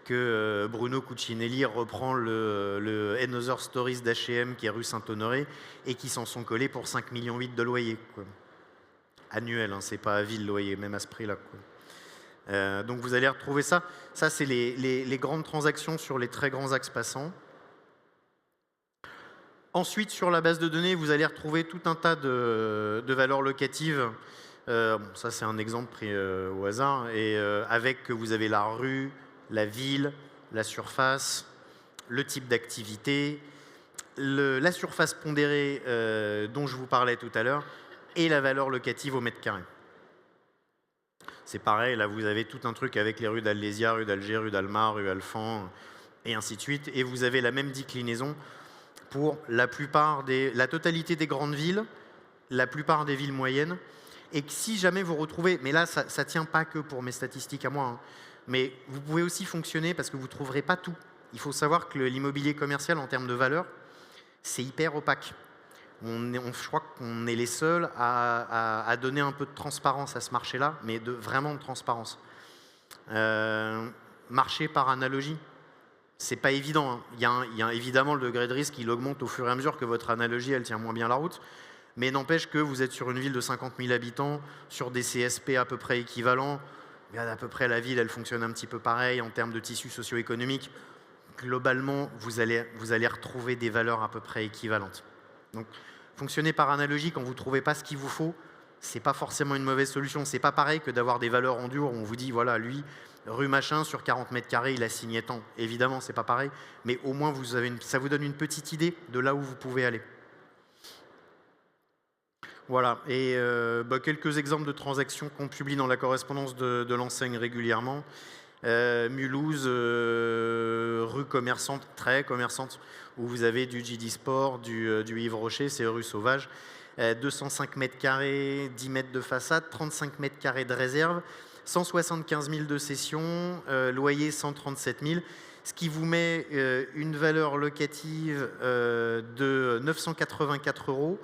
S1: que Bruno Cucinelli reprend le Another Stories d'H&M qui est rue Saint-Honoré et qui s'en sont collés pour 5,8 millions de loyer, quoi. Annuel, hein, c'est pas à vie le loyer, même à ce prix-là, quoi. Donc vous allez retrouver ça. Ça, c'est les grandes transactions sur les très grands axes passants. Ensuite, sur la base de données, vous allez retrouver tout un tas de valeurs locatives. Ça, c'est un exemple pris au hasard. Et avec, vous avez la rue, la ville, la surface, le type d'activité, la surface pondérée dont je vous parlais tout à l'heure, et la valeur locative au mètre carré. C'est pareil, là, vous avez tout un truc avec les rues d'Alésia, rue d'Alger, rue d'Almar, rue Alphand, et ainsi de suite. Et vous avez la même déclinaison pour la totalité des grandes villes, la plupart des villes moyennes, et que si jamais vous retrouvez, mais là ça ne tient pas que pour mes statistiques à moi, hein, mais vous pouvez aussi fonctionner parce que vous ne trouverez pas tout. Il faut savoir que l'immobilier commercial en termes de valeur, c'est hyper opaque. Je crois qu'on est les seuls à donner un peu de transparence à ce marché-là, mais vraiment de transparence. Marché par analogie. C'est pas évident, hein. Il y a évidemment le degré de risque, il augmente au fur et à mesure que votre analogie elle tient moins bien la route. Mais n'empêche que vous êtes sur une ville de 50 000 habitants, sur des CSP à peu près équivalents. À peu près la ville, elle fonctionne un petit peu pareil en termes de tissu socio-économique. Globalement, vous allez retrouver des valeurs à peu près équivalentes. Donc, fonctionner par analogie quand vous ne trouvez pas ce qu'il vous faut, c'est pas forcément une mauvaise solution. C'est pas pareil que d'avoir des valeurs en dur où on vous dit, voilà, lui, rue machin, sur 40 mètres carrés, il a signé tant. Évidemment, c'est pas pareil, mais au moins, ça vous donne une petite idée de là où vous pouvez aller. Voilà, et quelques exemples de transactions qu'on publie dans la correspondance de l'enseigne régulièrement. Mulhouse, rue commerçante, très commerçante, où vous avez du GD Sport, du Yves Rocher, c'est rue Sauvage. 205 mètres carrés, 10 mètres de façade, 35 mètres carrés de réserve, 175 000 de cession, loyer 137 000, ce qui vous met une valeur locative de 984 €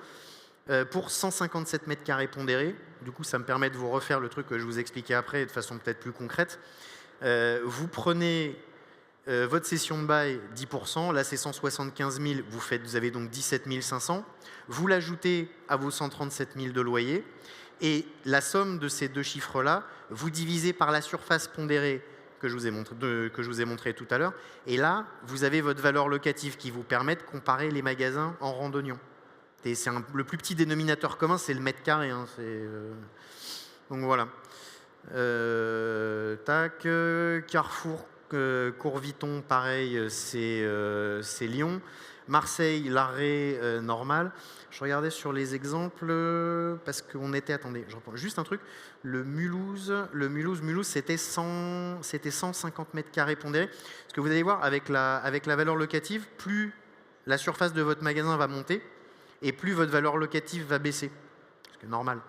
S1: pour 157 mètres carrés pondérés. Du coup, ça me permet de vous refaire le truc que je vous expliquais après de façon peut-être plus concrète. Vous prenez votre cession de bail 10%, là c'est 175 000, vous avez donc 17 500, vous l'ajoutez à vos 137 000 de loyer, et la somme de ces deux chiffres-là, vous divisez par la surface pondérée que je vous ai montré tout à l'heure, et là, vous avez votre valeur locative qui vous permet de comparer les magasins en randonnion. Le plus petit dénominateur commun, c'est le mètre carré. Hein, donc voilà. Carrefour, Courviton, pareil, c'est Lyon. Marseille, l'arrêt normal. Je regardais sur les exemples parce qu'on était. Attendez, je reprends juste un truc. Le Mulhouse, c'était 150 mètres carrés pondérés. Ce que vous allez voir avec la valeur locative, plus la surface de votre magasin va monter et plus votre valeur locative va baisser. C'est normal.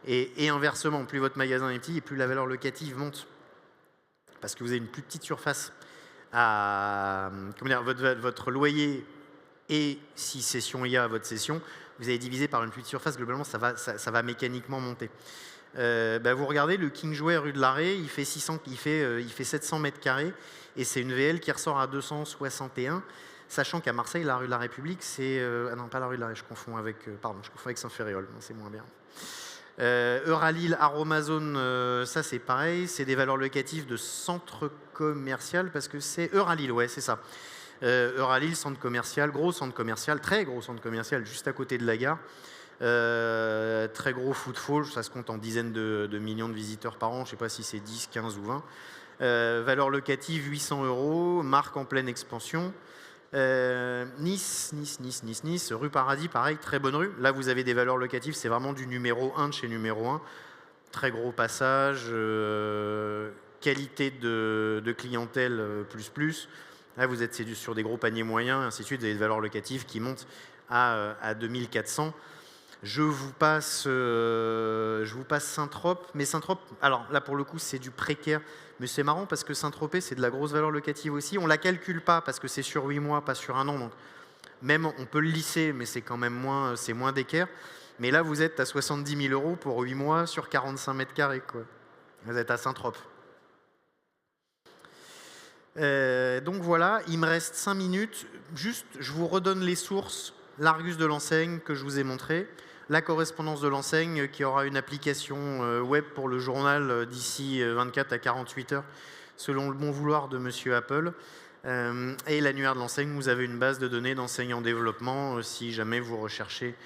S1: Et inversement, plus votre magasin est petit et plus la valeur locative monte. Parce que vous avez une plus petite surface votre loyer, et si cession il y a à votre cession, vous avez divisé par une plus petite surface, globalement ça va mécaniquement monter. Vous regardez le King Jouet rue de l'Arrêt, il fait 700 mètres carrés et c'est une VL qui ressort à 261, sachant qu'à Marseille, la rue de la République, c'est... ah non, pas la rue de l'Arrêt, je confonds avec Saint-Ferréol, non, c'est moins bien. Euralil, Aromazone, ça c'est pareil, c'est des valeurs locatives de centre commercial, parce que c'est Euralil, ouais, c'est ça. Euralil, centre commercial, gros centre commercial, très gros centre commercial, juste à côté de la gare. Très gros footfall, ça se compte en dizaines de millions de visiteurs par an, je ne sais pas si c'est 10, 15 ou 20. Valeur locative 800 €, marque en pleine expansion. Nice, rue Paradis, pareil, très bonne rue. Là, vous avez des valeurs locatives, c'est vraiment du numéro 1 de chez numéro 1. Très gros passage, qualité de clientèle plus. Là, vous êtes sur des gros paniers moyens, ainsi de suite, vous avez des valeurs locatives qui montent à 2400. Je vous passe Saint-Trope, mais Saint-Trope, alors là pour le coup c'est du précaire, mais c'est marrant parce que Saint-Tropez c'est de la grosse valeur locative aussi. On ne la calcule pas parce que c'est sur 8 mois, pas sur un an, donc même on peut le lisser, mais c'est quand même moins, c'est moins d'équerre. Mais là vous êtes à 70 000 € pour 8 mois sur 45 mètres carrés, quoi. Vous êtes à Saint-Trope. Donc voilà, il me reste 5 minutes. Juste, je vous redonne les sources, l'Argus de l'enseigne que je vous ai montré, la correspondance de l'enseigne qui aura une application web pour le journal d'ici 24 à 48 heures, selon le bon vouloir de Monsieur Apple. Et l'annuaire de l'enseigne, vous avez une base de données d'enseignes en développement si jamais vous recherchez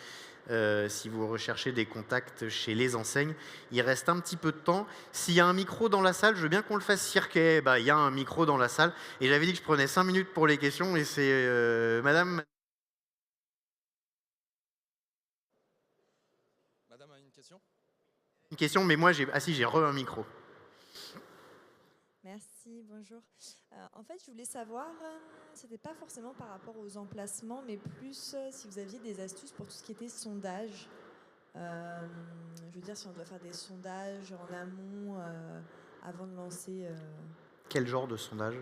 S1: des contacts chez les enseignes. Il reste un petit peu de temps. S'il y a un micro dans la salle, je veux bien qu'on le fasse circuler. Il y a un micro dans la salle. Et j'avais dit que je prenais 5 minutes pour les questions. Et c'est Madame...
S2: Madame a une question ?
S1: Une question, mais moi, j'ai un micro.
S3: Merci, bonjour. En fait, je voulais savoir, c'était pas forcément par rapport aux emplacements, mais plus si vous aviez des astuces pour tout ce qui était sondage. Je veux dire, si on doit faire des sondages en amont avant de lancer...
S1: Quel genre de sondage ?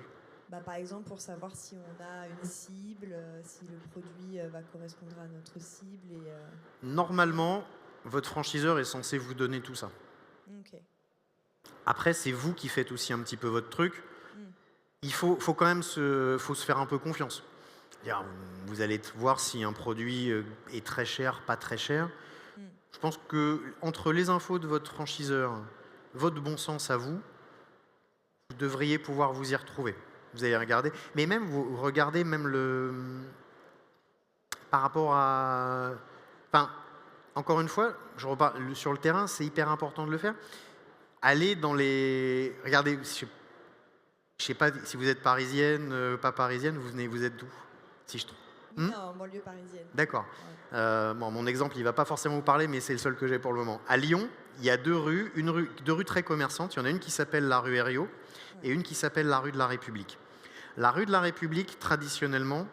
S3: Par exemple, pour savoir si on a une cible, si le produit va correspondre à notre cible.
S1: Normalement, votre franchiseur est censé vous donner tout ça.
S3: Ok.
S1: Après, c'est vous qui faites aussi un petit peu votre truc. Il faut quand même se faire un peu confiance. Vous allez voir si un produit est très cher, pas très cher. Je pense que entre les infos de votre franchiseur, votre bon sens à vous, vous devriez pouvoir vous y retrouver. Vous allez regarder. Mais même, vous regardez même par rapport à... Enfin, encore une fois, je reparle sur le terrain, c'est hyper important de le faire. Allez dans les... Regardez, je sais pas si vous êtes parisienne, pas parisienne, vous êtes d'où si je...
S3: En banlieue parisienne.
S1: D'accord. Ouais. Mon exemple, il ne va pas forcément vous parler, mais c'est le seul que j'ai pour le moment. À Lyon, il y a deux rues très commerçantes. Il y en a une qui s'appelle la rue Herriot et une qui s'appelle la rue de la République. La rue de la République, traditionnellement,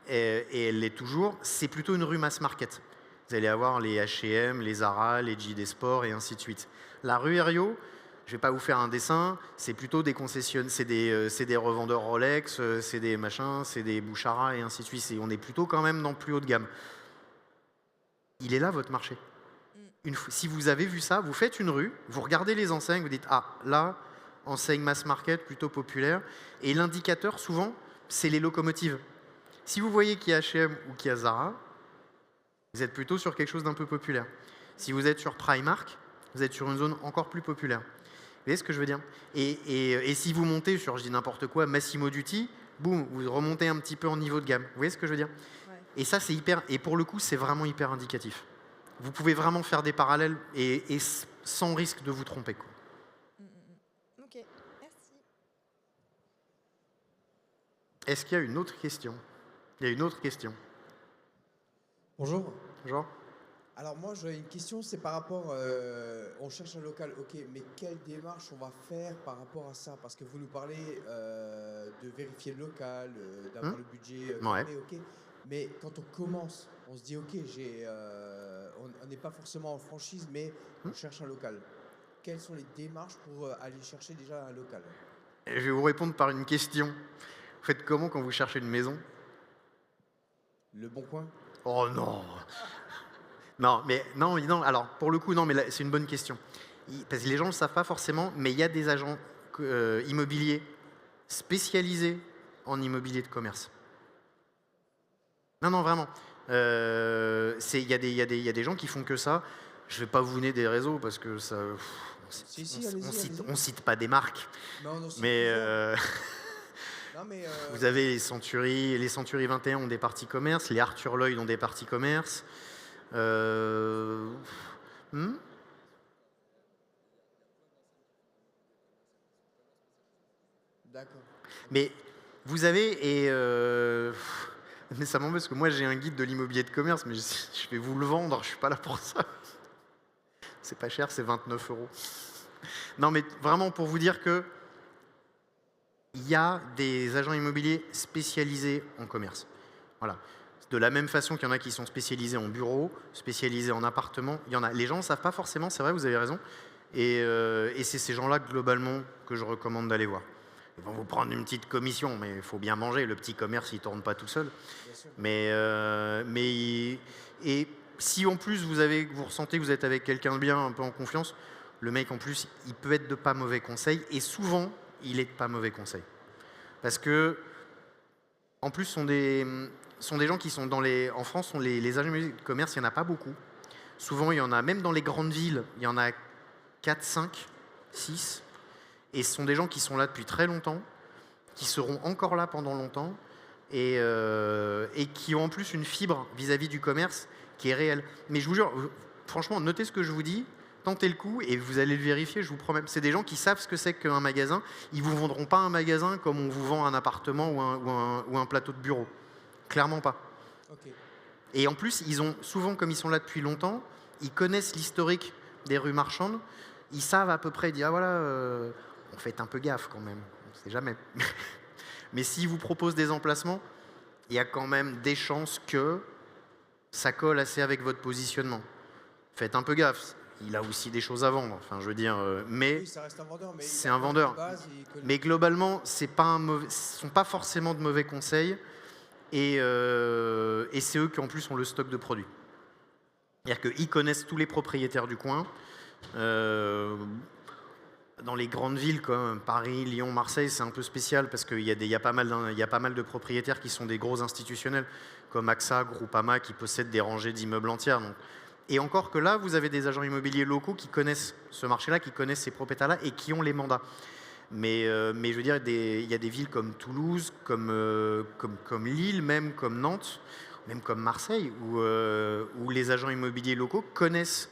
S1: et elle l'est toujours, c'est plutôt une rue mass market. Vous allez avoir les H&M, les Zara, les JD Sport et ainsi de suite. La rue Herriot, je ne vais pas vous faire un dessin, c'est plutôt des concessionnaires, c'est des revendeurs Rolex, c'est des machins, c'est des Bouchara et ainsi de suite. On est plutôt quand même dans plus haut de gamme. Il est là votre marché. Si vous avez vu ça, vous faites une rue, vous regardez les enseignes, vous dites « Ah, là, enseigne mass market, plutôt populaire ». Et l'indicateur, souvent, c'est les locomotives. Si vous voyez qu'il y a H&M ou qu'il y a Zara, vous êtes plutôt sur quelque chose d'un peu populaire. Si vous êtes sur Primark, vous êtes sur une zone encore plus populaire. Vous voyez ce que je veux dire ? Et si vous montez sur, je dis n'importe quoi, Massimo Dutti, boum, vous remontez un petit peu en niveau de gamme. Vous voyez ce que je veux dire ? Ouais. Et ça, c'est hyper... Et pour le coup, c'est vraiment hyper indicatif. Vous pouvez vraiment faire des parallèles et sans risque de vous tromper, quoi.
S3: Ok, merci.
S1: Est-ce qu'il y a une autre question ? Il y a une autre question.
S4: Bonjour.
S1: Bonjour.
S4: Alors moi, j'ai une question, c'est par rapport, on cherche un local, ok, mais quelle démarche on va faire par rapport à ça? Parce que vous nous parlez de vérifier le local, d'avoir le budget, ok, mais quand on commence, on se dit, ok, on n'est pas forcément en franchise, mais on cherche un local. Quelles sont les démarches pour aller chercher déjà un local?
S1: Je vais vous répondre par une question. Vous faites comment quand vous cherchez une maison?
S4: Le Bon Coin?
S1: Oh non. Non, alors pour le coup, non, mais c'est une bonne question. parce que les gens ne le savent pas forcément, mais il y a des agents immobiliers spécialisés en immobilier de commerce. Non, non, vraiment. Il y a des gens qui font que ça. Je ne vais pas vous donner des réseaux parce que ça.
S4: Si, allez-y, allez-y.
S1: On cite pas des marques,
S4: Non, non, c'est
S1: mais
S4: Non, mais
S1: vous avez les Century 21 ont des parties commerce, les Arthur Lloyd ont des parties commerce. Hmm.
S4: d'accord.
S1: Mais vous avez, mais ça m'embête parce que moi j'ai un guide de l'immobilier de commerce, mais je vais vous le vendre, je suis pas là pour ça. C'est pas cher, c'est 29 €. Non, mais vraiment pour vous dire que il y a des agents immobiliers spécialisés en commerce. Voilà. De la même façon qu'il y en a qui sont spécialisés en bureau, spécialisés en appartement, il y en a. Les gens ne savent pas forcément, c'est vrai, vous avez raison. Et c'est ces gens-là, globalement, que je recommande d'aller voir. Ils vont vous prendre une petite commission, mais il faut bien manger. Le petit commerce, il ne tourne pas tout seul.
S4: Bien sûr.
S1: Et si en plus vous ressentez que vous êtes avec quelqu'un de bien, un peu en confiance, le mec en plus, il peut être de pas mauvais conseils. Et souvent, il est de pas mauvais conseils. Parce que, en plus, sont des gens qui sont en France, sont les agents immobiliers de commerce, il n'y en a pas beaucoup. Souvent, il y en a, même dans les grandes villes, il y en a 4, 5, 6. Et ce sont des gens qui sont là depuis très longtemps, qui seront encore là pendant longtemps, et qui ont en plus une fibre vis-à-vis du commerce qui est réelle. Mais je vous jure, franchement, notez ce que je vous dis, tentez le coup, et vous allez le vérifier, je vous promets. C'est des gens qui savent ce que c'est qu'un magasin. Ils ne vous vendront pas un magasin comme on vous vend un appartement ou un plateau de bureau. Clairement pas.
S4: Ok.
S1: Et en plus, ils ont souvent, comme ils sont là depuis longtemps, ils connaissent l'historique des rues marchandes. Ils savent à peu près, ils disent, ah voilà, on fait un peu gaffe quand même, on ne sait jamais. Mais s'ils vous proposent des emplacements, il y a quand même des chances que ça colle assez avec votre positionnement. Faites un peu gaffe, il a aussi des choses à vendre, enfin je veux dire, mais
S4: Oui, ça reste un vendeur, mais
S1: c'est
S4: il a
S1: un vendeur.
S4: de base, il connaît-
S1: Mais globalement, ce ne sont pas forcément de mauvais conseils, et c'est eux qui en plus ont le stock de produits. C'est-à-dire qu'ils connaissent tous les propriétaires du coin. Dans les grandes villes comme Paris, Lyon, Marseille, c'est un peu spécial parce qu'il y a pas mal de propriétaires qui sont des gros institutionnels comme AXA, Groupama, qui possèdent des rangées d'immeubles entières. Donc. Et encore que là, vous avez des agents immobiliers locaux qui connaissent ce marché-là, qui connaissent ces propriétaires-là et qui ont les mandats. Mais je veux dire, il y a des villes comme Toulouse, comme Lille, même comme Nantes, même comme Marseille, où les agents immobiliers locaux connaissent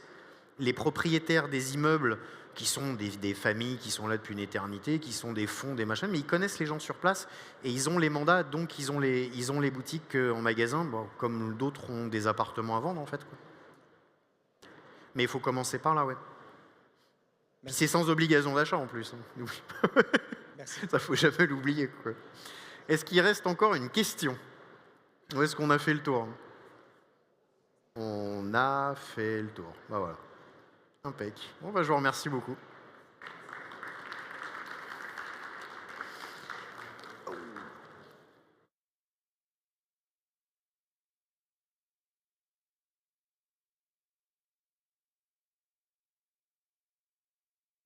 S1: les propriétaires des immeubles qui sont des familles qui sont là depuis une éternité, qui sont des fonds, des machins, mais ils connaissent les gens sur place et ils ont les mandats, donc ils ont les boutiques en magasin, bon, comme d'autres ont des appartements à vendre en fait. Quoi. Mais il faut commencer par là, ouais. Puis c'est sans obligation d'achat en plus. Hein.
S4: Merci.
S1: Ça, faut jamais l'oublier. Quoi. Est-ce qu'il reste encore une question? Ou est-ce qu'on a fait le tour? On a fait le tour. Bah voilà. Impec. Bon, bah, je vous remercie beaucoup.